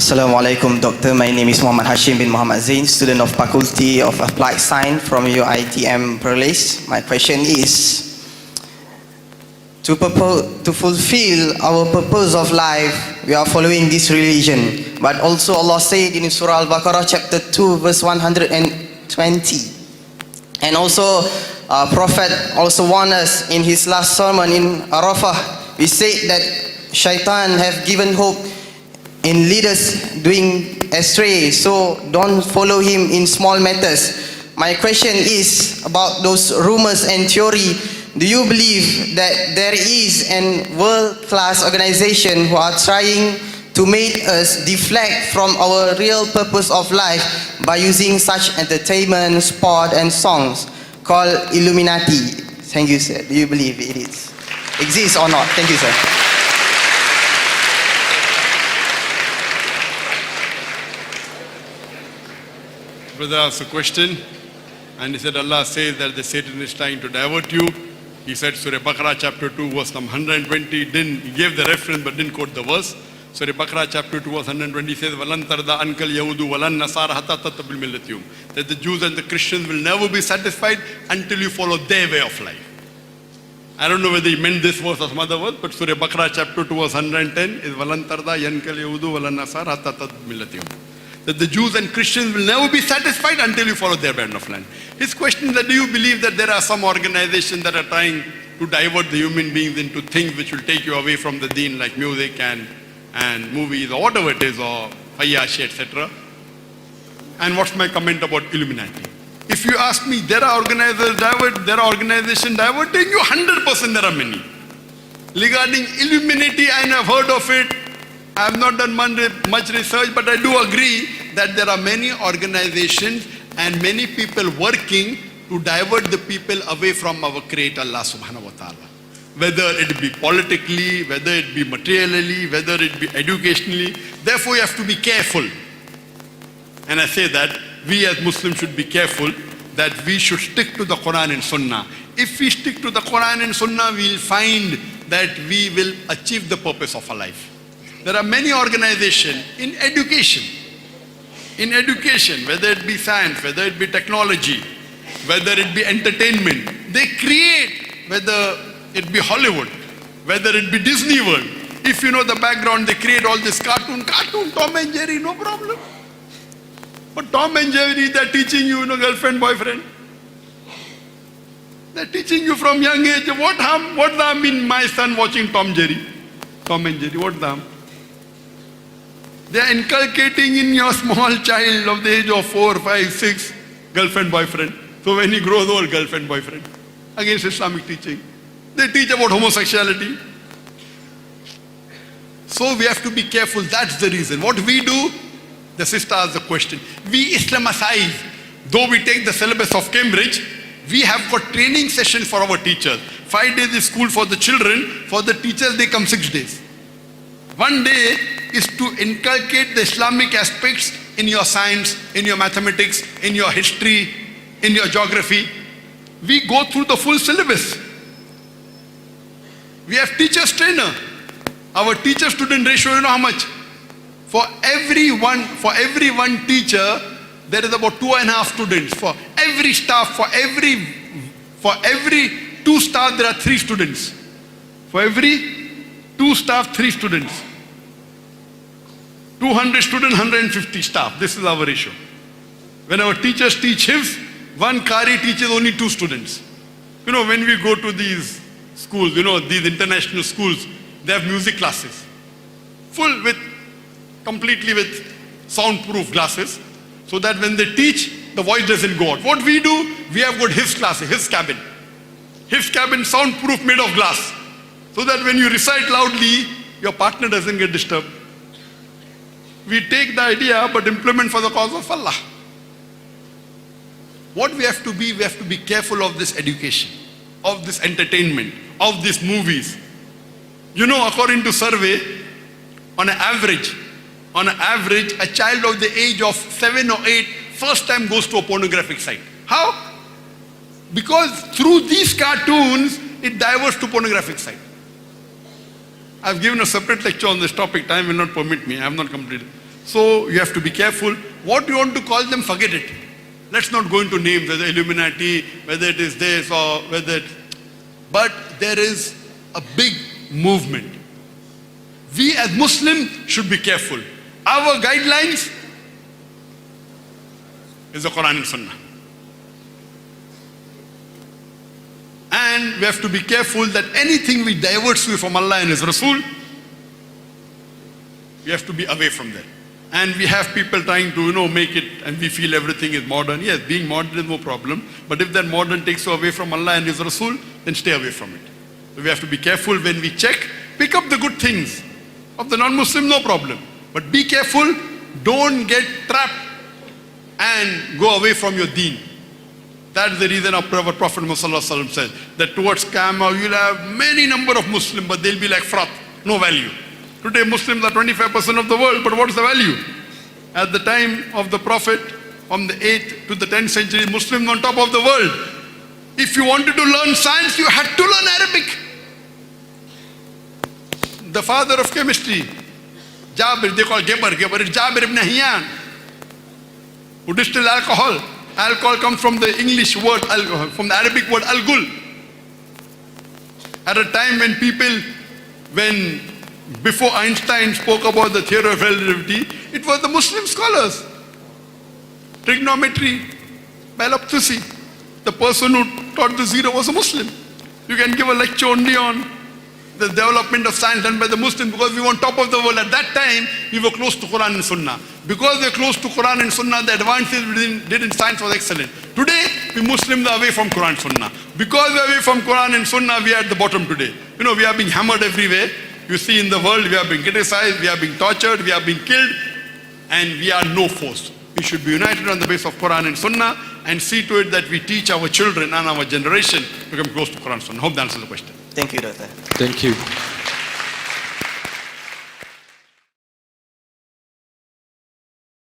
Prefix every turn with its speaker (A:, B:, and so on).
A: Assalamu alaikum, Doctor. My name is Muhammad Hashim bin Muhammad Zain, student of Faculty of Applied Science from UITM Perlis. My question is, to fulfill our purpose of life, we are following this religion. But also Allah said in Surah Al-Baqarah chapter 2 verse 120. And also Prophet also warned us in his last sermon in Arafah. We said that Shaitan have given hope in leaders doing astray, so don't follow him in small matters. My question is about those rumors and theory. Do you believe that there is a world-class organization who are trying to make us deflect from our real purpose of life by using such entertainment, sport and songs called Illuminati? Thank you, sir. Do you believe it exists or not? Thank you, sir.
B: Brother asked a question and he said, Allah says that the Satan is trying to divert you. He said Surah Baqarah chapter 2 verse number 120, he gave the reference but didn't quote the verse. Surah Baqarah chapter 2 verse 120 says, وَلَن تَرْضَ عَنْكَ الْيَهُودُ وَلَن نَصَارَ حَتَّى تَتَّبِعَ مِلَّتَهُمْ, that the Jews and the Christians will never be satisfied until you follow their way of life. I don't know whether he meant this verse or some other verse, but Surah Baqarah chapter 2 verse 110 is وَلَن تَرْضَ عَنْكَ الْيَهُودُ وَلَن نَصَارَ حَتَّى تَتَّبِعَ مِلَّتَهُم, that the Jews and Christians will never be satisfied until you follow their band of land. His question is that, do you believe that there are some organizations that are trying to divert the human beings into things which will take you away from the deen, like music and movies or whatever it is, or Fayyashi, etc. And what's my comment about Illuminati? If you ask me, there are organizations diverting you, 100% there are many. Regarding Illuminati, I have heard of it. I have not done much research, but I do agree that there are many organizations and many people working to divert the people away from our Creator Allah subhanahu wa ta'ala. Whether it be politically, whether it be materially, whether it be educationally. Therefore you have to be careful. And I say that we as Muslims should be careful, that we should stick to the Quran and Sunnah. If we stick to the Quran and Sunnah, we will find that we will achieve the purpose of our life. There are many organizations in education, whether it be science, whether it be technology, whether it be entertainment. They create, whether it be Hollywood, whether it be Disney World. If you know the background, they create all this cartoon, Tom and Jerry, no problem. But Tom and Jerry, they're teaching you, girlfriend, boyfriend. They're teaching you from young age. What harm in my son watching Tom and Jerry? What harm? They are inculcating in your small child of the age of 4, 5, 6, girlfriend, boyfriend. So when he grows old, girlfriend, boyfriend. Against Islamic teaching. They teach about homosexuality. So we have to be careful. That's the reason. What we do, the sister asked the question. We Islamicize. Though we take the syllabus of Cambridge, we have got training sessions for our teachers. 5 days is school for the children. For the teachers, they come 6 days. 1 day is to inculcate the Islamic aspects in your science, in your mathematics, in your history, in your geography. We go through the full syllabus. We have teachers trainer. Our teacher-student ratio, you know how much? For every one teacher, there is about 2.5 students. For every staff, for every 2 staff, there are 3 students. For every 2 staff, 3 students. 200 students, 150 staff. This is our ratio. When our teachers teach Hifz, one Qari teaches only 2 students. When we go to these schools, these international schools, they have music classes. Completely with soundproof glasses, so that when they teach, the voice doesn't go out. What we do, we have got Hifz classes, Hifz cabin. Hifz cabin, soundproof, made of glass. So that when you recite loudly, your partner doesn't get disturbed. We take the idea but implement for the cause of Allah. What we have to be careful of this education, of this entertainment, of these movies. According to survey, on an average, a child of the age of 7 or 8 first time goes to a pornographic site. How? Because through these cartoons, it diverts to pornographic site. I've given a separate lecture on this topic. Time will not permit me. I have not completed. So you have to be careful. What you want to call them, forget it. Let's not go into names, whether Illuminati, whether it is this or whether it... But there is a big movement. We as Muslims should be careful. Our guidelines is the Quran and Sunnah. And we have to be careful that anything we diverts you from Allah and His Rasul, we have to be away from that. And we have people trying to, make it, and we feel everything is modern. Yes, being modern is no problem. But if that modern takes you away from Allah and His Rasul, then stay away from it. So we have to be careful when we check. Pick up the good things. Of the non-Muslim, no problem. But be careful. Don't get trapped and go away from your deen. That's the reason our Prophet Muhammad said that towards Qiyamah you'll have many number of Muslims, but they'll be like froth, no value. Today Muslims are 25% of the world, but what's the value? At the time of the Prophet, from the 8th to the 10th century, Muslims on top of the world. If you wanted to learn science, you had to learn Arabic. The father of chemistry, Jabir, they call Geber is Jabir ibn Hayyan, who distilled alcohol. Alcohol comes from the English word, from the Arabic word al-gul. At a time when before Einstein spoke about the theory of relativity, it was the Muslim scholars. Trigonometry, Balaptusi, the person who taught the zero was a Muslim. You can give a lecture only on the development of science done by the Muslims, because we were on top of the world. At that time, we were close to Quran and Sunnah. Because we were close to Quran and Sunnah, the advances we did in science was excellent. Today, we Muslims are away from Quran and Sunnah. Because we are away from Quran and Sunnah, we are at the bottom today. We are being hammered everywhere. You see in the world, we are being criticized, we are being tortured, we are being killed, and we are no force. We should be united on the basis of Quran and Sunnah and see to it that we teach our children and our generation to become close to Quran and Sunnah. Hope that answers the question.
A: Thank you, Doctor.
C: Thank you.